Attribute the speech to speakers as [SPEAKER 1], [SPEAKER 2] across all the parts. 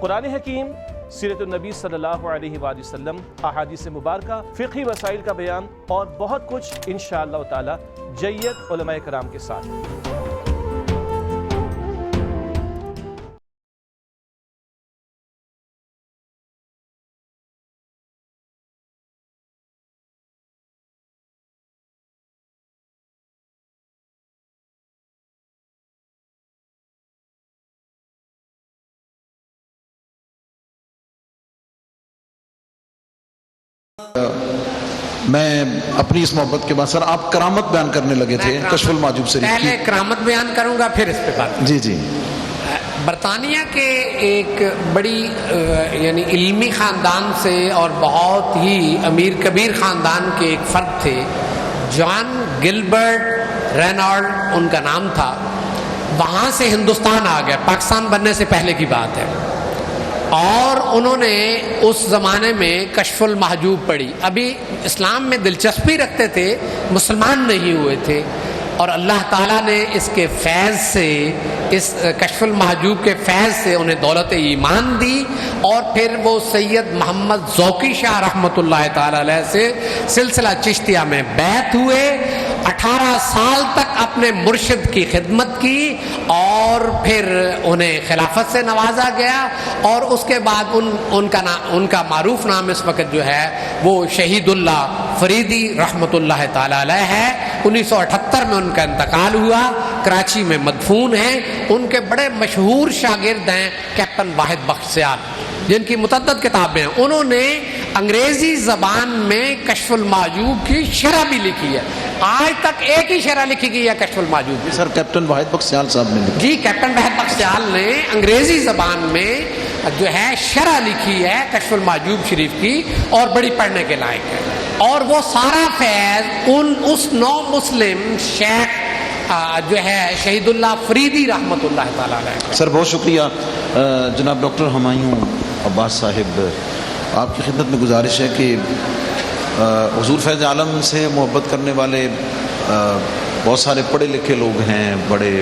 [SPEAKER 1] قرآن حکیم، سیرت النبی صلی اللہ علیہ وآلہ وسلم، احادیث مبارکہ، فقہی مسائل کا بیان اور بہت کچھ انشاءاللہ تعالی جید علماء کرام کے ساتھ۔
[SPEAKER 2] میں اپنی اس محبت کے بعد سر آپ کرامت بیان کرنے لگے تھے کشف المحجوب شریف کی۔
[SPEAKER 3] پہلے کرامت بیان کروں گا پھر اس پہ بات۔
[SPEAKER 2] جی جی۔
[SPEAKER 3] برطانیہ کے ایک بڑی یعنی علمی خاندان سے اور بہت ہی امیر کبیر خاندان کے ایک فرد تھے، جان گلبرٹ رینالڈ ان کا نام تھا۔ وہاں سے ہندوستان آ گئے، پاکستان بننے سے پہلے کی بات ہے، اور انہوں نے اس زمانے میں کشف المحجوب پڑھی۔ ابھی اسلام میں دلچسپی رکھتے تھے، مسلمان نہیں ہوئے تھے، اور اللہ تعالیٰ نے اس کے فیض سے، اس کشف المحجوب کے فیض سے انہیں دولت ایمان دی، اور پھر وہ سید محمد ذوقی شاہ رحمۃ اللہ تعالیٰ علیہ سے سلسلہ چشتیہ میں بیعت ہوئے۔ 18 سال تک اپنے مرشد کی خدمت کی، اور پھر انہیں خلافت سے نوازا گیا، اور اس کے بعد ان کا معروف نام اس وقت جو ہے وہ شہید اللہ فریدی رحمۃ اللہ تعالیٰ علیہ ہے۔ 1978 میں ان کا انتقال ہوا، کراچی میں مدفون ہیں۔ ان کے بڑے مشہور شاگرد ہیں کیپٹن واحد بخش سیال، جن کی متعدد کتابیں ہیں۔ انہوں نے انگریزی زبان میں کشف المحجوب کی شرح بھی لکھی ہے، آج تک ایک ہی شرح لکھی گئی ہے کشف المحجوب کی۔
[SPEAKER 2] سر کیپٹن واحد بخش سیال صاحب نے لکھی؟
[SPEAKER 3] جی، کیپٹن واحد بخش سیال نے انگریزی زبان میں جو ہے شرح لکھی ہے کشف المحجوب شریف کی، اور بڑی پڑھنے کے لائق ہے۔ اور وہ سارا فیض اس نو مسلم شیخ جو ہے شہید اللہ فریدی رحمۃ اللہ تعالیٰ علیہ۔
[SPEAKER 2] سر بہت شکریہ جناب ڈاکٹر ہمایوں عباس صاحب، آپ کی خدمت میں گزارش ہے کہ حضور فیض عالم سے محبت کرنے والے بہت سارے پڑھے لکھے لوگ ہیں، بڑے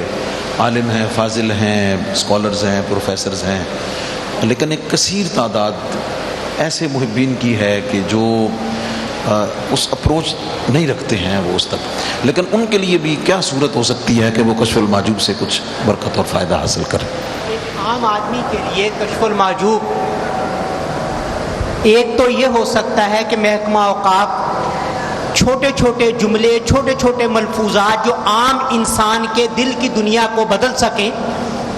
[SPEAKER 2] عالم ہیں، فاضل ہیں، اسکالرز ہیں، پروفیسرز ہیں، لیکن ایک کثیر تعداد ایسے محبین کی ہے کہ جو اس اپروچ نہیں رکھتے ہیں وہ اس تک، لیکن ان کے لیے بھی کیا صورت ہو سکتی ہے کہ وہ کشف المحجوب سے کچھ برکت اور فائدہ حاصل کریں؟
[SPEAKER 4] ایک عام آدمی کے لیے کشف المحجوب ایک تو یہ ہو سکتا ہے کہ محکمہ اوقاف چھوٹے چھوٹے جملے، چھوٹے چھوٹے ملفوظات جو عام انسان کے دل کی دنیا کو بدل سکیں،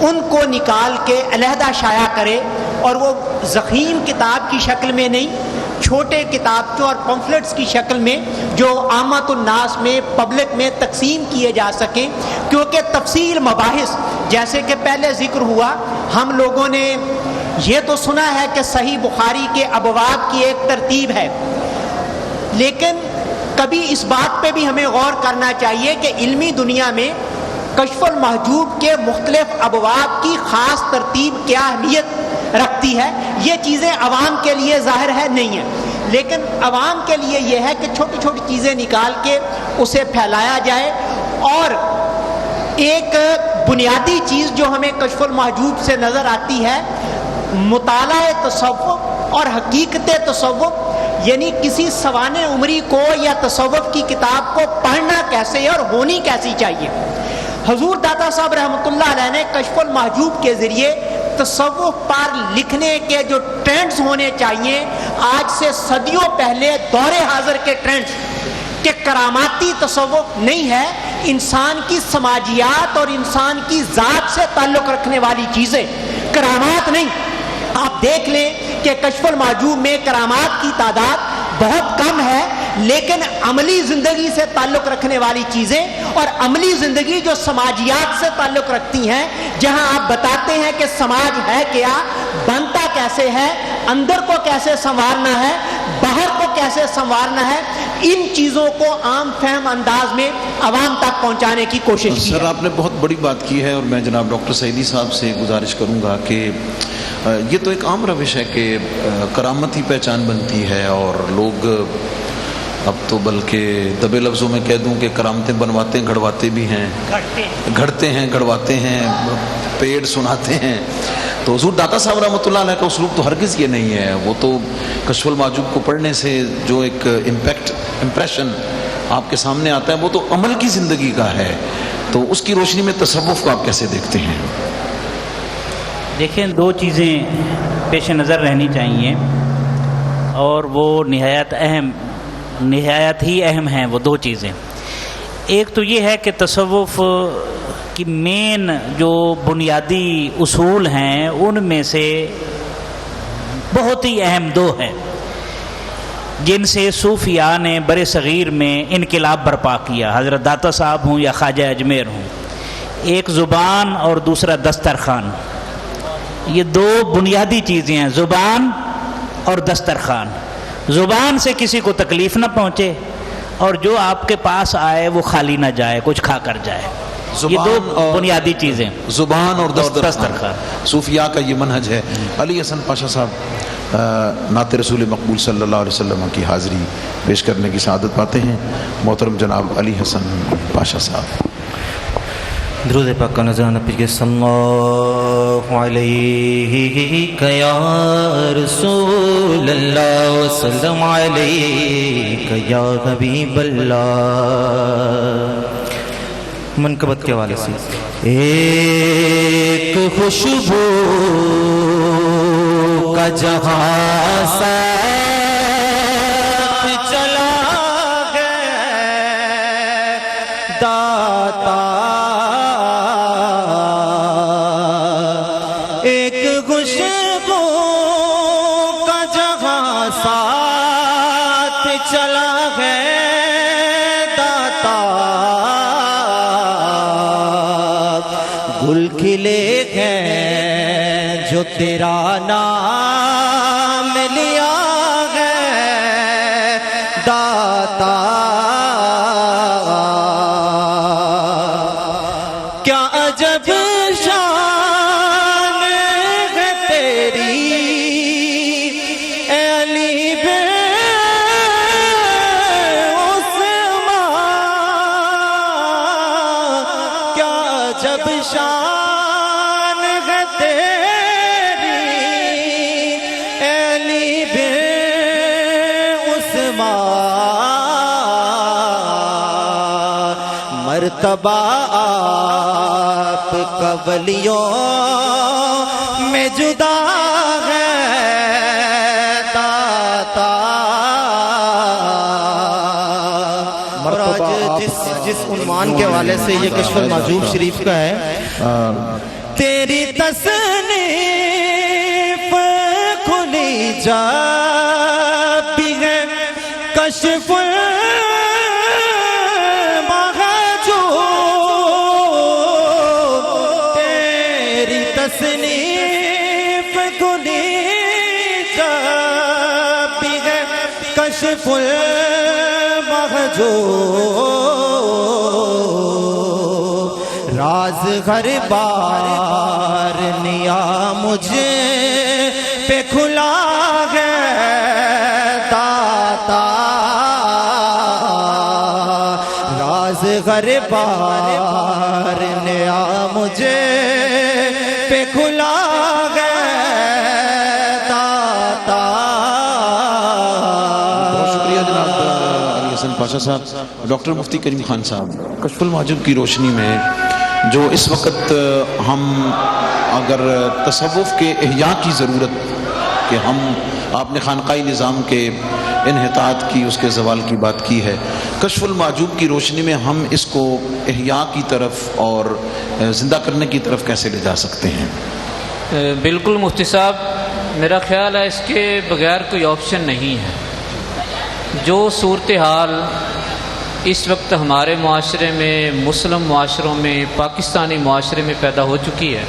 [SPEAKER 4] ان کو نکال کے علیحدہ شائع کرے، اور وہ ضخیم کتاب کی شکل میں نہیں، چھوٹے کتابچوں اور پمفلٹس کی شکل میں جو عامت الناس میں، پبلک میں تقسیم کیے جا سکیں۔ کیونکہ تفصیل مباحث جیسے کہ پہلے ذکر ہوا، ہم لوگوں نے یہ تو سنا ہے کہ صحیح بخاری کے ابواب کی ایک ترتیب ہے، لیکن کبھی اس بات پہ بھی ہمیں غور کرنا چاہیے کہ علمی دنیا میں کشف المحجوب کے مختلف ابواب کی خاص ترتیب کیا اہمیت رکھتی ہے۔ یہ چیزیں عوام کے لیے ظاہر ہے نہیں ہیں، لیکن عوام کے لیے یہ ہے کہ چھوٹی چھوٹی چیزیں نکال کے اسے پھیلایا جائے۔ اور ایک بنیادی چیز جو ہمیں کشف المحجوب سے نظر آتی ہے، مطالعہ تصوف اور حقیقت تصوف، یعنی کسی سوانح عمری کو یا تصوف کی کتاب کو پڑھنا کیسے اور ہونی کیسی چاہیے۔ حضور داتا صاحب رحمۃ اللہ علیہ نے کشف المحجوب کے ذریعے تصوف پر لکھنے کے جو ٹرینڈز ہونے چاہیے، آج سے صدیوں پہلے دور حاضر کے ٹرینڈز، کہ کراماتی تصوف نہیں ہے، انسان کی سماجیات اور انسان کی ذات سے تعلق رکھنے والی چیزیں، کرامات نہیں۔ آپ دیکھ لیں کہ کشف المحجوب میں کرامات کی تعداد بہت کم ہے، لیکن عملی زندگی سے تعلق رکھنے والی چیزیں اور عملی زندگی جو سماجیات سے تعلق رکھتی ہیں، جہاں آپ بتاتے ہیں کہ سماج ہے کیا، بنتا کیسے ہے، اندر کو کیسے سنوارنا ہے، باہر کو کیسے سنوارنا ہے، ان چیزوں کو عام فہم انداز میں عوام تک پہنچانے کی کوشش کی ہے۔
[SPEAKER 2] سر آپ نے بہت بڑی بات کی ہے، اور میں جناب ڈاکٹر سعیدی صاحب سے گزارش کروں گا کہ یہ تو ایک عام روش ہے کہ کرامت ہی پہچان بنتی ہے، اور لوگ اب تو بلکہ دبے لفظوں میں کہہ دوں کہ کرامتیں بنواتے ہیں، گھڑواتے بھی ہیں، گھڑتے ہیں، گھڑواتے ہیں، پیڑ سناتے ہیں، تو حضور داتا صاحب رحمۃ اللہ علیہ کا اسلوب تو ہرگز یہ نہیں ہے. وہ تو کشف المحجوب کو پڑھنے سے جو ایک امپریشن آپ کے سامنے آتا ہے وہ تو عمل کی زندگی کا ہے. تو اس کی روشنی میں تصوف کو آپ کیسے دیکھتے ہیں؟
[SPEAKER 5] دیکھیں، دو چیزیں پیش نظر رہنی چاہیے اور وہ نہایت ہی اہم ہیں. وہ دو چیزیں، ایک تو یہ ہے کہ تصوف کی مین جو بنیادی اصول ہیں ان میں سے بہت ہی اہم دو ہیں جن سے صوفیاء نے برِ صغیر میں انقلاب برپا کیا، حضرت داتا صاحب ہوں یا خواجہ اجمیر ہوں. ایک زبان اور دوسرا دسترخوان. یہ دو بنیادی چیزیں ہیں، زبان اور دسترخوان. زبان سے کسی کو تکلیف نہ پہنچے اور جو آپ کے پاس آئے وہ خالی نہ جائے، کچھ کھا کر جائے. یہ دو بنیادی چیزیں،
[SPEAKER 2] زبان اور دسترخوان. صوفیاء کا یہ منہج ہے. علی حسن پاشا صاحب نعت رسول مقبول صلی اللہ علیہ وسلم کی حاضری پیش کرنے کی سعادت پاتے ہیں. محترم جناب علی حسن پاشا صاحب.
[SPEAKER 6] درود پاک کا نذرانہ پیش کے صلی اللہ علیہ یا رسول اللہ وسلم علیہ یا حبیب اللہ. منقبت کے حوالے سے ایک خوشبو کا جہاں ساتھ چلا گیا داتا، ایک خوشبو کا جہاں ساتھ چلا گیا داتا، گل کھلے گئے جو تیرا نام لیا ہے داتا. کیا عجب شان ہے تیری اے علی بے عثمان، کیا عجب شان ہے تیری اے علی بے عثمان. مرتبہ آپ کا ولیوں میں جدا ہے داتا. اور آج جس عنوان کے حوالے سے یہ کشف المحجوب شریف کا ہے، تیری تصنیف کھلی جا بھی ہے کشف تصنیف کھلی جب بھی ہے کشف المحجوب. راز ہر بار نیا مجھے پہ کھلا ہے داتا، راز ہر بار نیا مجھے پہ کھلا گیا داتا.
[SPEAKER 2] بہت شکریہ جناب علی حسن پاشا صاحب. ڈاکٹر مفتی کریم خان صاحب، کشف المحجوب کی روشنی میں جو اس وقت ہم اگر تصوف کے احیاء کی ضرورت کہ ہم آپ نے خانقاہی نظام کے انحطاط کی، اس کے زوال کی بات کی ہے، کشف المحجوب کی روشنی میں ہم اس کو احیاء کی طرف اور زندہ کرنے کی طرف کیسے لے جا سکتے ہیں؟
[SPEAKER 7] بالکل مفتی صاحب، میرا خیال ہے اس کے بغیر کوئی آپشن نہیں ہے. جو صورتحال اس وقت ہمارے معاشرے میں، مسلم معاشروں میں، پاکستانی معاشرے میں پیدا ہو چکی ہے،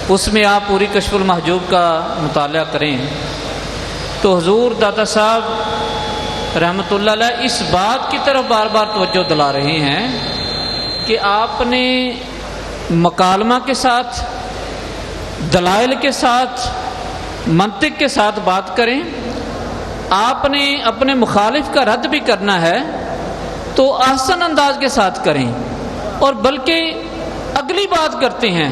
[SPEAKER 7] اس میں آپ پوری کشف المحجوب کا مطالعہ کریں تو حضور داتا صاحب رحمۃ اللہ علیہ اس بات کی طرف بار بار توجہ دلا رہے ہیں کہ آپ نے مکالمہ کے ساتھ، دلائل کے ساتھ، منطق کے ساتھ بات کریں. آپ نے اپنے مخالف کا رد بھی کرنا ہے تو احسن انداز کے ساتھ کریں، اور بلکہ اگلی بات کرتے ہیں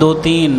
[SPEAKER 5] 2-3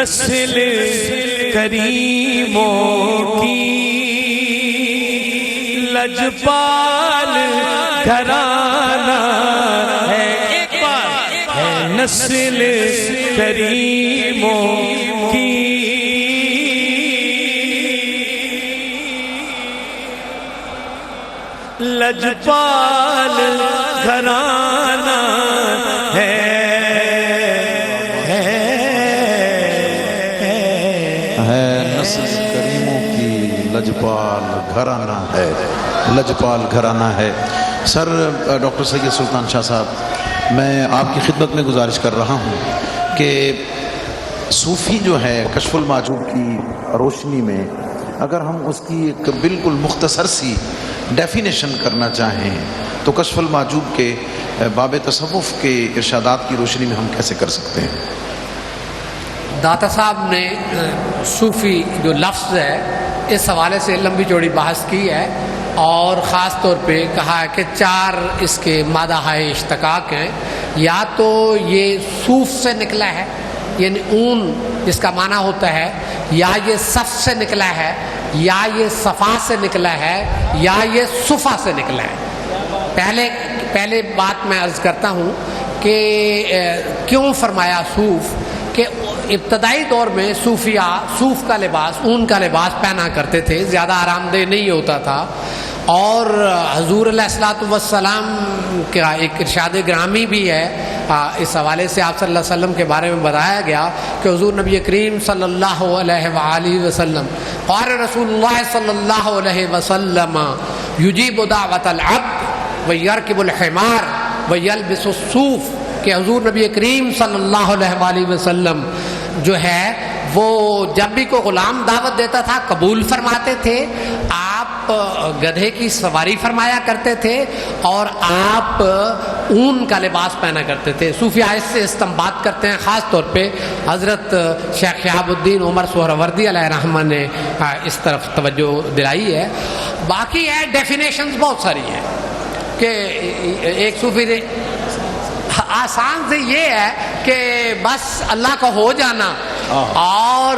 [SPEAKER 1] نسل کریموں کی لجپال گھرانہ ہے، ایک بار ہے نسل کریموں کی لجپال گھرانہ ہے
[SPEAKER 2] نسل کریموں کی لجپال گھرانہ ہے، لجپال گھرانہ ہے۔ سر ڈاکٹر سید سلطان شاہ صاحب، میں آپ کی خدمت میں گزارش کر رہا ہوں کہ صوفی جو ہے کشف المحجوب کی روشنی میں اگر ہم اس کی ایک بالکل مختصر سی ڈیفینیشن کرنا چاہیں تو کشف المحجوب کے باب تصوف کے ارشادات کی روشنی میں ہم کیسے کر سکتے ہیں؟
[SPEAKER 3] داتا صاحب نے صوفی جو لفظ ہے اس حوالے سے لمبی چوڑی بحث کی ہے، اور خاص طور پہ کہا ہے کہ 4 اس کے مادہ اشتقاق ہیں۔ یا تو یہ صوف سے نکلا ہے، یعنی اون جس کا معنی ہوتا ہے، یا یہ صف سے نکلا ہے، یا یہ صفا سے نکلا ہے، یا یہ صفا سے نکلا ہے۔ پہلے بات میں عرض کرتا ہوں کہ کیوں فرمایا صوف، کہ ابتدائی دور میں صوفیاء صوف کا لباس، اون کا لباس پہنا کرتے تھے، زیادہ آرام دہ نہیں ہوتا تھا، اور حضور علیہ الصلوۃ والسلام کا ایک ارشاد گرامی بھی ہے، اس حوالے سے آپ صلی اللہ علیہ وسلم کے بارے میں بتایا گیا کہ حضور نبی کریم صلی اللہ علیہ وآلہ وسلم قال رسول اللہ صلی اللہ علیہ وسلم یجیب دعوت العبد ویرکب الحمار ویلبس الصوف، کہ حضور نبی کریم صلی اللہ علیہ وآلہ وسلم جو ہے وہ جب بھی کوئی غلام دعوت دیتا تھا قبول فرماتے تھے، آپ گدھے کی سواری فرمایا کرتے تھے، اور آپ اون کا لباس پہنا کرتے تھے۔ صوفیاء اس سے استنباط کرتے ہیں، خاص طور پہ حضرت شیخ شہاب الدین عمر سہروردی علیہ رحمہ نے اس طرف توجہ دلائی ہے۔ باقی ہے ڈیفینیشنز بہت ساری ہیں، کہ ایک صوفی آسان سے یہ ہے کہ بس اللہ کا ہو جانا، اور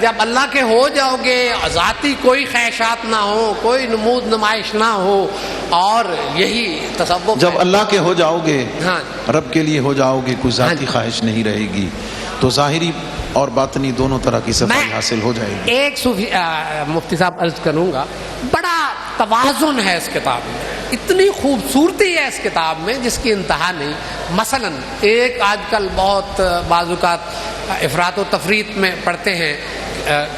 [SPEAKER 3] جب اللہ کے ہو جاؤ گے ذاتی کوئی خواہشات نہ ہو، کوئی نمود نمائش نہ ہو، اور یہی تصوف
[SPEAKER 2] جب اللہ کے ہو جاؤ گے،
[SPEAKER 3] ہاں
[SPEAKER 2] رب کے لیے ہو جاؤ گے، کوئی ذاتی خواہش نہیں رہے گی، تو ظاہری اور باطنی دونوں طرح کی صفائی حاصل ہو جائے گی۔
[SPEAKER 3] ایک صوفی مفتی صاحب عرض کروں گا، بڑا توازن ہے اس کتاب میں، اتنی خوبصورتی ہے اس کتاب میں جس کی انتہا نہیں۔ مثلا ایک آج کل بہت بعض اوقات افراط و تفریط میں پڑھتے ہیں،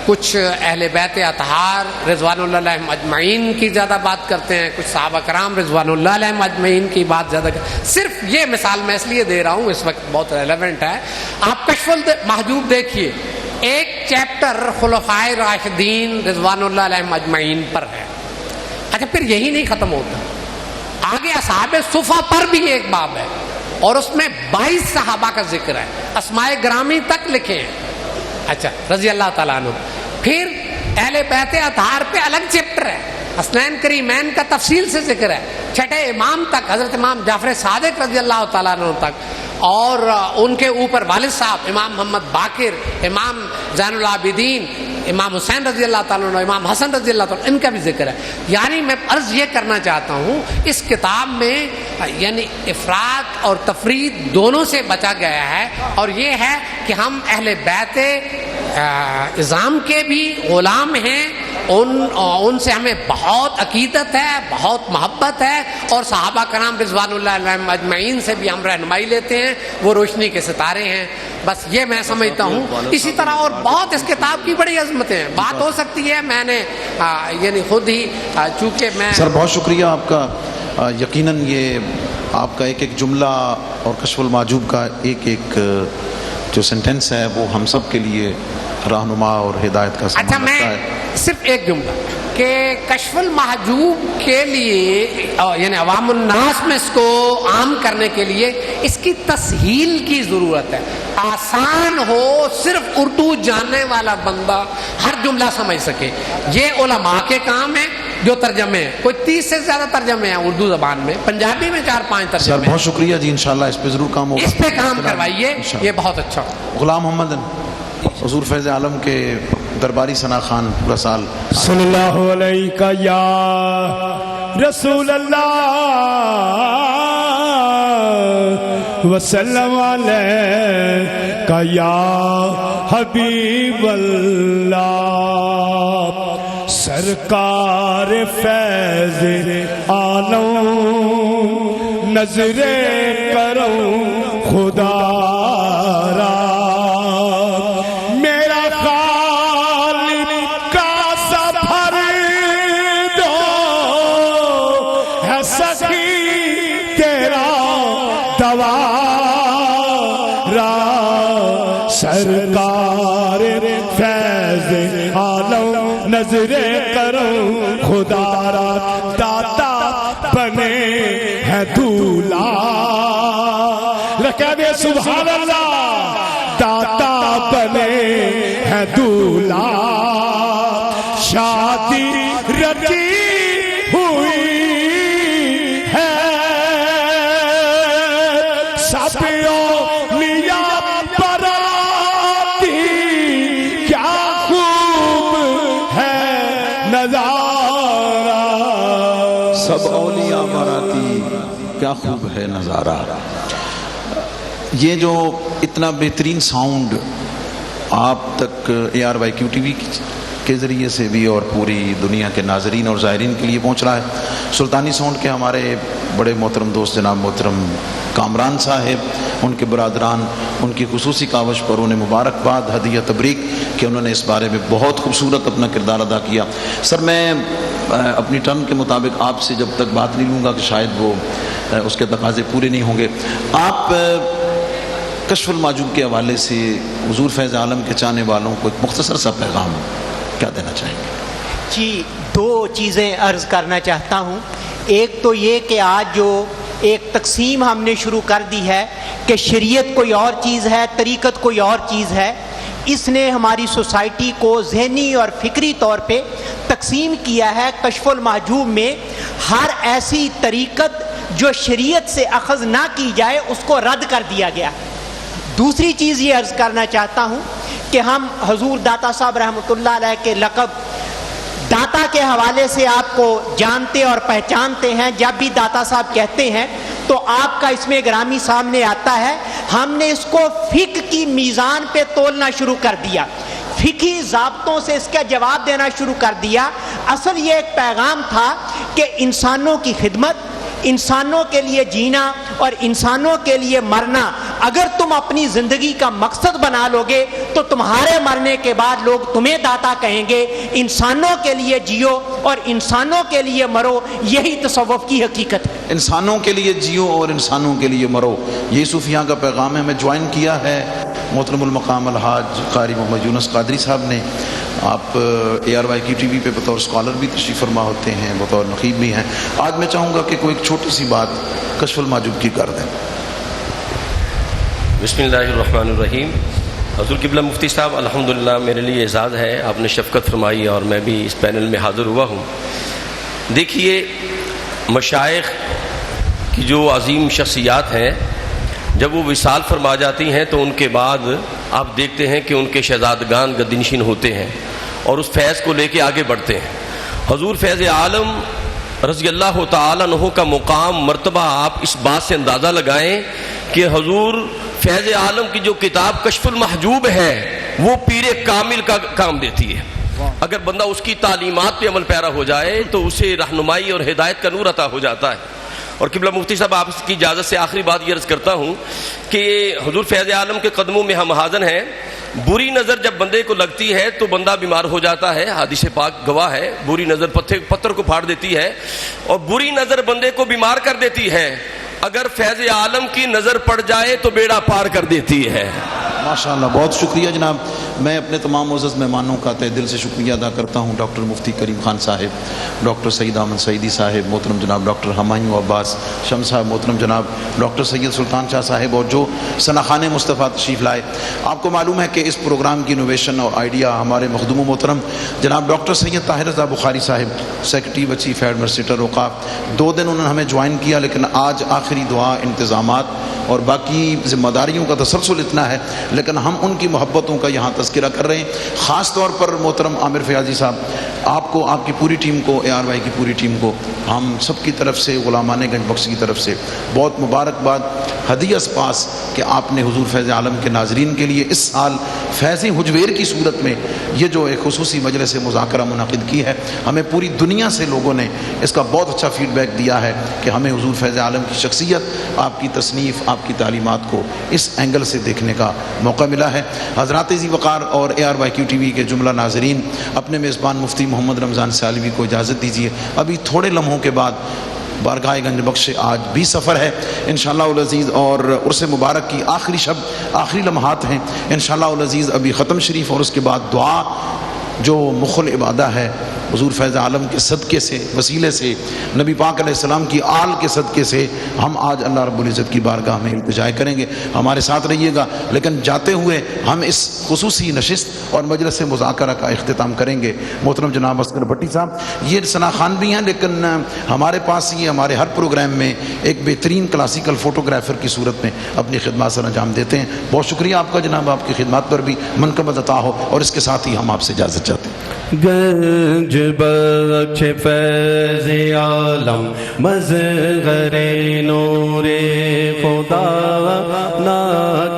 [SPEAKER 3] کچھ اہل بیت اطہار رضوان اللہ علیہم اجمعین کی زیادہ بات کرتے ہیں، کچھ صحابہ کرام رضوان اللہ علیہم اجمعین کی بات زیادہ صرف یہ مثال میں اس لیے دے رہا ہوں، اس وقت بہت ریلیونٹ ہے۔ آپ کشف المحجوب دیکھیے، ایک چیپٹر خلفائے راشدین رضوان اللہ علیہم اجمعین پر ہے۔ اچھا، پھر یہی نہیں ختم ہوتا، آگے اصحاب صفا پر بھی ایک باب ہے، اور اس میں 22 صحابہ کا ذکر ہے، اسماء گرامی تک لکھے ہیں، اچھا رضی اللہ تعالیٰ عنہ۔ پھر اہل بیت اطہار پہ الگ چیپٹر ہے، حسنین کریمین کا تفصیل سے ذکر ہے، 6 امام تک، حضرت امام جعفر صادق رضی اللہ تعالیٰ عنہ تک، اور ان کے اوپر والد صاحب امام محمد باقر، امام زین العابدین، امام حسین رضی اللہ تعالیٰ عنہ، امام حسن رضی اللہ تعالیٰ عنہ، ان کا بھی ذکر ہے۔ یعنی میں عرض یہ کرنا چاہتا ہوں، اس کتاب میں یعنی افراط اور تفریط دونوں سے بچا گیا ہے، اور یہ ہے کہ ہم اہل بیت اعظام کے بھی غلام ہیں، ان سے ہمیں بہت عقیدت ہے، بہت محبت ہے، اور صحابہ کرام رضوان اللہ علیہم اجمعین سے بھی ہم رہنمائی لیتے ہیں، وہ روشنی کے ستارے ہیں۔ بس یہ میں سمجھتا ہوں۔ اسی طرح اور بہت اس کتاب کی بڑی عظمتیں ہیں، بات ہو سکتی ہے، میں نے یعنی خود ہی چونکہ میں
[SPEAKER 2] سر بہت شکریہ آپ کا، یقیناً یہ آپ کا ایک ایک جملہ اور کشف المحجوب کا ایک ایک جو سینٹنس ہے وہ ہم سب کے لیے رہنما اور ہدایت کا سامان
[SPEAKER 3] اچھا،
[SPEAKER 2] رکھتا
[SPEAKER 3] میں
[SPEAKER 2] ہے۔
[SPEAKER 3] صرف ایک جملہ کہ کشف المحجوب کے لیے یعنی عوام الناس میں اس کو عام کرنے کے لیے اس کی تسہیل کی ضرورت ہے، آسان ہو، صرف اردو جاننے والا بندہ ہر جملہ سمجھ سکے۔ یہ علماء کے کام ہے جو ترجمے ہیں، کوئی 30 سے زیادہ ترجمے ہیں اردو زبان میں، پنجابی میں 4-5
[SPEAKER 2] سر
[SPEAKER 3] ترجمے ہیں۔
[SPEAKER 2] بہت شکریہ جی، انشاءاللہ اس پہ ضرور کام ہوگا،
[SPEAKER 3] اس پہ کام کروائیے، یہ بہت اچھا۔
[SPEAKER 2] غلام محمد حضور فیض عالم کے درباری ثنا خان پورا سال
[SPEAKER 8] صلی اللہ علیہ یا رسول اللہ وسلم علیہ یا حبیب اللہ سرکار فیض عالم نظر کرو خدا را میرا خالق کا سفر دو ہے سخی تیرا دوارا سرکار فیض عالم نظر کرو خدا را داتا بنے ہے دولہ کہہ دے سبحان اللہ داتا بنے ہے دولہ شادی رچی ہوئی ہے سب اولیاء براتی کیا خوب ہے نظارہ
[SPEAKER 2] سب اولیاء باراتی کیا خوب ہے نظارہ. یہ جو اتنا بہترین ساؤنڈ آپ تک ARYQ TV کے ذریعے سے بھی اور پوری دنیا کے ناظرین اور زائرین کے لیے پہنچ رہا ہے، سلطانی ساؤنڈ کے ہمارے بڑے محترم دوست جناب محترم کامران صاحب، ان کے برادران، ان کی خصوصی کاوش پر انہیں مبارکباد، ہدیہ تبریک کہ انہوں نے اس بارے میں بہت خوبصورت اپنا کردار ادا کیا. سر میں اپنی ٹرم کے مطابق آپ سے جب تک بات نہیں لوں گا کہ شاید وہ اس کے تقاضے پورے نہیں ہوں گے، آپ کشف المحجوب کے حوالے سے حضور فیض عالم کے چاہنے والوں کو ایک مختصر سا پیغام کیا دینا چاہیں گے؟
[SPEAKER 4] جی دو چیزیں عرض کرنا چاہتا ہوں. ایک تو یہ کہ آج جو ایک تقسیم ہم نے شروع کر دی ہے کہ شریعت کوئی اور چیز ہے، طریقت کوئی اور چیز ہے، اس نے ہماری سوسائٹی کو ذہنی اور فکری طور پہ تقسیم کیا ہے. کشف المحجوب میں ہر ایسی طریقت جو شریعت سے اخذ نہ کی جائے اس کو رد کر دیا گیا. دوسری چیز یہ عرض کرنا چاہتا ہوں کہ ہم حضور داتا صاحب رحمۃ اللہ علیہ کے لقب داتا کے حوالے سے آپ کو جانتے اور پہچانتے ہیں. جب بھی داتا صاحب کہتے ہیں تو آپ کا اسم گرامی سامنے آتا ہے. ہم نے اس کو فقہ کی میزان پہ تولنا شروع کر دیا، فقہی ضابطوں سے اس کا جواب دینا شروع کر دیا. اصل یہ ایک پیغام تھا کہ انسانوں کی خدمت، انسانوں کے لیے جینا اور انسانوں کے لیے مرنا اگر تم اپنی زندگی کا مقصد بنا لو گے تو تمہارے مرنے کے بعد لوگ تمہیں داتا کہیں گے. انسانوں کے لیے جیو اور انسانوں کے لیے مرو، یہی تصوف کی حقیقت ہے.
[SPEAKER 2] انسانوں کے لیے جیو اور انسانوں کے لیے مرو، یہ صوفیاں کا پیغام ہے. ہمیں جوائن کیا ہے محترم المقام الحاج قاری محمد یونس قادری صاحب نے. آپ ARYQ TV پہ بطور اسکالر بھی تشریف فرما ہوتے ہیں، بطور نقیب بھی ہیں. آج میں چاہوں گا کہ کوئی ایک چھوٹی سی بات کشف المحجوب کی کر دیں.
[SPEAKER 9] بسم اللہ الرحمن الرحیم. حضور قبلہ مفتی صاحب، الحمدللہ میرے لیے اعزاز ہے، آپ نے شفقت فرمائی اور میں بھی اس پینل میں حاضر ہوا ہوں. دیکھیے مشائخ کی جو عظیم شخصیات ہیں جب وہ وصال فرما جاتی ہیں تو ان کے بعد آپ دیکھتے ہیں کہ ان کے شہزادگان گدنشین ہوتے ہیں اور اس فیض کو لے کے آگے بڑھتے ہیں. حضور فیض عالم رضی اللہ تعالیٰ عنہ کا مقام مرتبہ آپ اس بات سے اندازہ لگائیں کہ حضور فیض عالم کی جو کتاب کشف المحجوب ہے وہ پیر کامل کا کام دیتی ہے. اگر بندہ اس کی تعلیمات پہ عمل پیرا ہو جائے تو اسے رہنمائی اور ہدایت کا نور عطا ہو جاتا ہے. اور قبلہ مفتی صاحب آپ کی اجازت سے آخری بات یہ عرض کرتا ہوں کہ حضور فیض عالم کے قدموں میں ہم حاضر ہیں. بری نظر جب بندے کو لگتی ہے تو بندہ بیمار ہو جاتا ہے، حدیث پاک گواہ ہے. بری نظر پتھر کو پھاڑ دیتی ہے اور بری نظر بندے کو بیمار کر دیتی ہے. اگر فیض عالم کی نظر پڑ جائے تو بیڑا پار کر دیتی ہے.
[SPEAKER 2] ماشاءاللہ، بہت شکریہ جناب. میں اپنے تمام معزز مہمانوں کا تہ دل سے شکریہ ادا کرتا ہوں. ڈاکٹر مفتی کریم خان صاحب، ڈاکٹر سید احمد سعیدی صاحب، محترم جناب ڈاکٹر ہمایوں عباس شمس صاحب، محترم جناب ڈاکٹر سید سلطان شاہ صاحب، اور جو ثنا خان مصطفیٰ تشریف لائے. آپ کو معلوم ہے کہ اس پروگرام کی انوویشن اور آئیڈیا ہمارے مخدوم و محترم جناب ڈاکٹر سید طاہر رضا بخاری صاحب، سیکرٹری و چیف ایڈمنسٹریٹر اوقاف. 2 دن انہوں نے ہمیں جوائن کیا، لیکن آج آخری دعا، انتظامات اور باقی ذمہ داریوں کا تسلسل اتنا ہے، لیکن ہم ان کی محبتوں کا یہاں تذکرہ تذکرہ کر رہے ہیں. خاص طور پر محترم عامر فیاضی صاحب, آپ کو, آپ کی پوری ٹیم کو, ARY کی پوری ٹیم کو ہم سب کی طرف سے, غلامان گنج بخش کی طرف سے بہت مبارکباد, ہدیہ پاس کہ آپ نے حضور فیض عالم کے ناظرین کے لیے اس سال فیض حجویر کی صورت میں یہ جو ایک خصوصی مجلس مذاکرہ منعقد کی ہے. ہمیں پوری دنیا سے لوگوں نے اس کا بہت اچھا فیڈ بیک دیا ہے کہ ہمیں حضور فیض عالم کی شخصیت, آپ کی تصنیف, آپ کی تعلیمات کو اس اینگل سے دیکھنے کا موقع ملا ہے. حضرات ذی وقار اور ARYQ TV کے جملہ ناظرین, اپنے میزبان مفتی محمد رمضان سالوی کو اجازت دیجیے. ابھی تھوڑے لمحوں کے بعد بارگاہ گنج بخش سے آج بھی سفر ہے انشاءاللہ العزیز, اور عرس مبارک کی آخری شب, آخری لمحات ہیں انشاءاللہ العزیز. ابھی ختم شریف اور اس کے بعد دعا جو مخل عبادہ ہے حضور فیض عالم کے صدقے سے, وسیلے سے, نبی پاک علیہ السلام کی آل کے صدقے سے ہم آج اللہ رب العزت کی بارگاہ میں التجا کریں گے. ہمارے ساتھ رہیے گا. لیکن جاتے ہوئے ہم اس خصوصی نشست اور مجلس مذاکرہ کا اختتام کریں گے. محترم جناب اسکر بھٹی صاحب یہ ثنا خان بھی ہیں, لیکن ہمارے پاس یہ ہمارے ہر پروگرام میں ایک بہترین کلاسیکل فوٹوگرافر کی صورت میں اپنی خدمات سر انجام دیتے ہیں. بہت شکریہ آپ کا جناب, آپ کی خدمات پر بھی منقبت عطا ہو. اور اس کے ساتھ ہی ہم آپ سے اجازت چاہتے ہیں.
[SPEAKER 8] گنج بخش فیض عالم مظہر نور خدا نا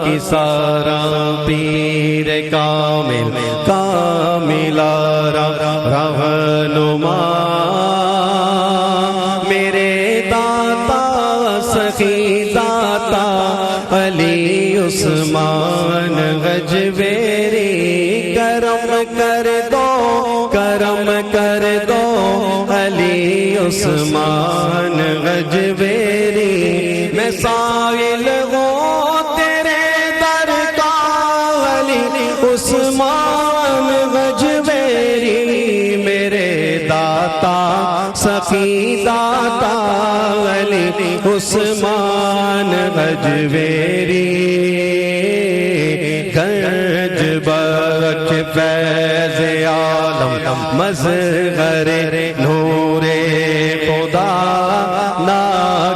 [SPEAKER 8] کی سارا پیر کامل کاملارا رہنما میرے داتا سخی داتا علی عثمان غجویری کرم کر دو, کرم کر دو علی عثمان غجویری. میں سائل ہوں تیرے در کا علی عثمان غجویری, میرے داتا سخی داتا علی عثمان غجویری. گنج بخش فیض عالم مظہر نور خدا نا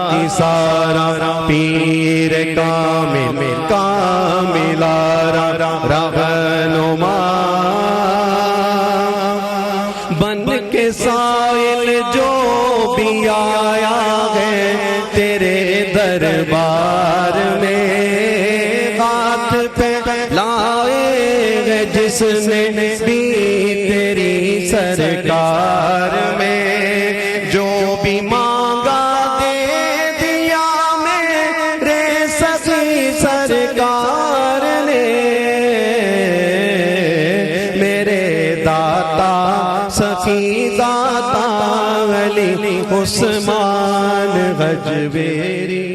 [SPEAKER 8] کی سارا پیر کامل کاملارا رہنما بن کے سائل جو بھی آیا ہے تیرے دربار میں, ہاتھ پہ لائے گے جس نے بھی تیری سرکار میں, جو بھی مانگا دے دیا میرے سخی سرکار نے, میرے داتا سخی داتا علی عثمان غجویری.